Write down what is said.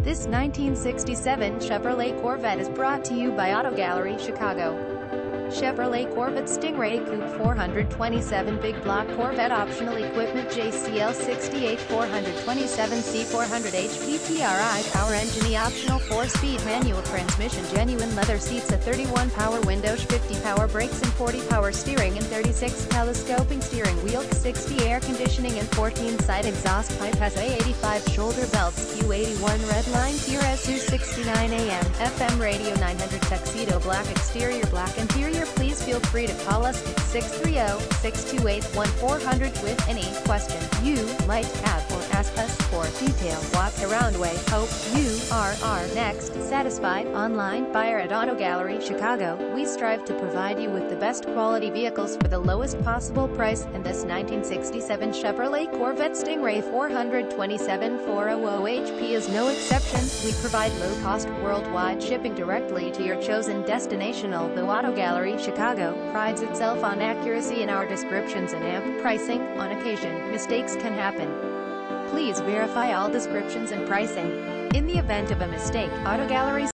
This 1967 Chevrolet Corvette is brought to you by Auto Gallery Chicago. Chevrolet Corvette Stingray Coupe 427 Big Block Corvette Optional Equipment JCL 68 427C 400 HP TRI Power Engine Optional 4-speed manual transmission Genuine leather seats, a 31 power windows, 50 power brakes and 40 power steering and 36 telescoping steering wheel, 60 air conditioning and 14 side exhaust pipe, has A85 shoulder belts, Q81 red line, tier SU69 AM, FM radio 900 tuxedo black exterior, black interior. Please feel free to call us at 630-628-1400 with any question you might have or ask us for detailed walk-around way. Hope you are our next satisfied online buyer at Auto Gallery Chicago. We strive to provide you with the best quality vehicles for the lowest possible price, and this 1967 Chevrolet Corvette Stingray 427 400 HP is no exception. We provide low-cost worldwide shipping directly to your chosen destination. Although Auto Gallery Chicago prides itself on accuracy in our descriptions and amp pricing, on occasion, mistakes can happen. Please verify all descriptions and pricing. In the event of a mistake, Auto Gallery's